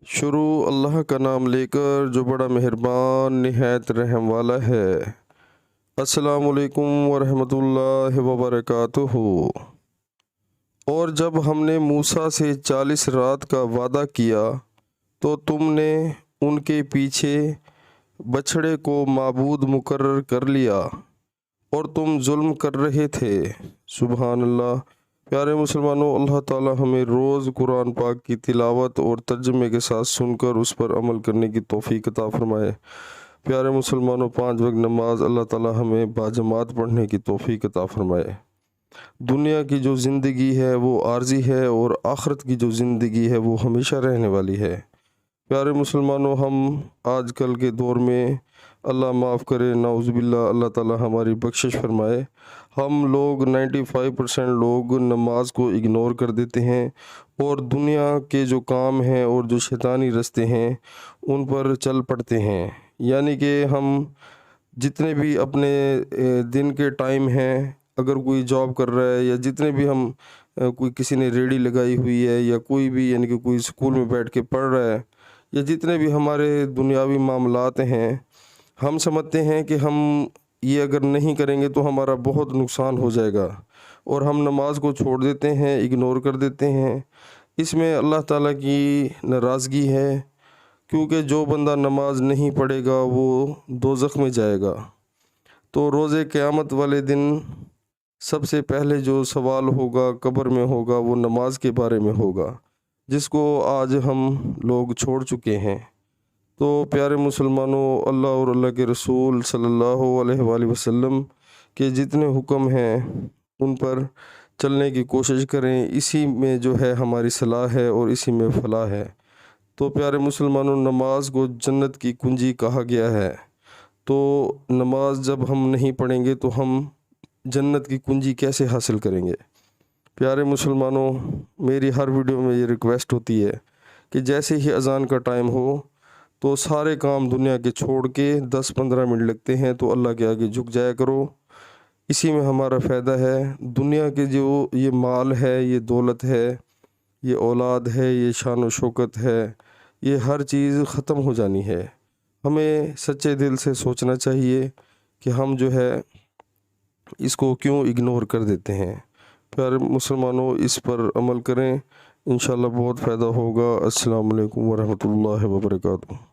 शुरू अल्लाह का नाम लेकर जो बड़ा मेहरबान निहायत रहम वाला है। अस्सलामुअलैकुम वरहमतुल्लाहि वबरकातुहू। और जब हमने मूसा से 40 रात का वादा किया तो तुमने उनके पीछे बछड़े को माबूद मुकर्रर कर लिया और तुम जुल्म कर रहे थे। सुबहान अल्लाह। प्यारे मुसलमानों, अल्लाह ताला हमें रोज़ कुरान पाक की तिलावत और तर्जमे के साथ सुनकर उस पर अमल करने की तौफीक अता फ़रमाए। प्यारे मुसलमानों, 5 वक्त नमाज अल्लाह ताला हमें बाजमात पढ़ने की तौफीक अता फ़रमाए। दुनिया की जो ज़िंदगी है वो आर्जी है और आखिरत की जो ज़िंदगी है वो हमेशा रहने वाली है। प्यारे मुसलमानों, हम आजकल के दौर में, अल्लाह माफ़ करे, नाउज़ुबिल्लाह, अल्लाह ताला हमारी बख्शिश फरमाए, हम लोग 95% लोग नमाज को इग्नोर कर देते हैं और दुनिया के जो काम हैं और जो शैतानी रास्ते हैं उन पर चल पड़ते हैं। यानी कि हम जितने भी अपने दिन के टाइम हैं, अगर कोई जॉब कर रहा है या जितने भी हम कोई किसी ने रेडी लगाई हुई है या कोई भी यानी कि कोई स्कूल में बैठ के पढ़ रहा है या जितने भी हमारे दुनियावी मामलात हैं, हम समझते हैं कि हम ये अगर नहीं करेंगे तो हमारा बहुत नुकसान हो जाएगा और हम नमाज को छोड़ देते हैं, इग्नोर कर देते हैं। इसमें अल्लाह ताला की नाराज़गी है, क्योंकि जो बंदा नमाज नहीं पढ़ेगा वो दोज़ख में जाएगा। तो रोज़े क़यामत वाले दिन सबसे पहले जो सवाल होगा कब्र में होगा वो नमाज के बारे में होगा, जिसको आज हम लोग छोड़ चुके हैं। तो प्यारे मुसलमानों, अल्लाह और अल्लाह के रसूल सल्लल्लाहु अलैहि वसल्लम के जितने हुक्म हैं उन पर चलने की कोशिश करें। इसी में जो है हमारी सलाह है और इसी में फलाह है। तो प्यारे मुसलमानों, नमाज को जन्नत की कुंजी कहा गया है। तो नमाज जब हम नहीं पढ़ेंगे तो हम जन्नत की कुंजी कैसे हासिल करेंगे? प्यारे मुसलमानों, मेरी हर वीडियो में ये रिक्वेस्ट होती है कि जैसे ही अज़ान का टाइम हो तो सारे काम दुनिया के छोड़ के 10-15 मिनट लगते हैं तो अल्लाह के आगे झुक जाया करो। इसी में हमारा फ़ायदा है। दुनिया के जो ये माल है, ये दौलत है, ये औलाद है, ये शान व शौकत है, ये हर चीज़ ख़त्म हो जानी है। हमें सच्चे दिल से सोचना चाहिए कि हम जो है इसको क्यों इग्नोर कर देते हैं। प्यारे मुसलमानों, इस पर अमल करें, इंशाअल्लाह बहुत फ़ायदा होगा। अस्सलामु अलैकुम वरहमतुल्लाहि वबरकातुहू।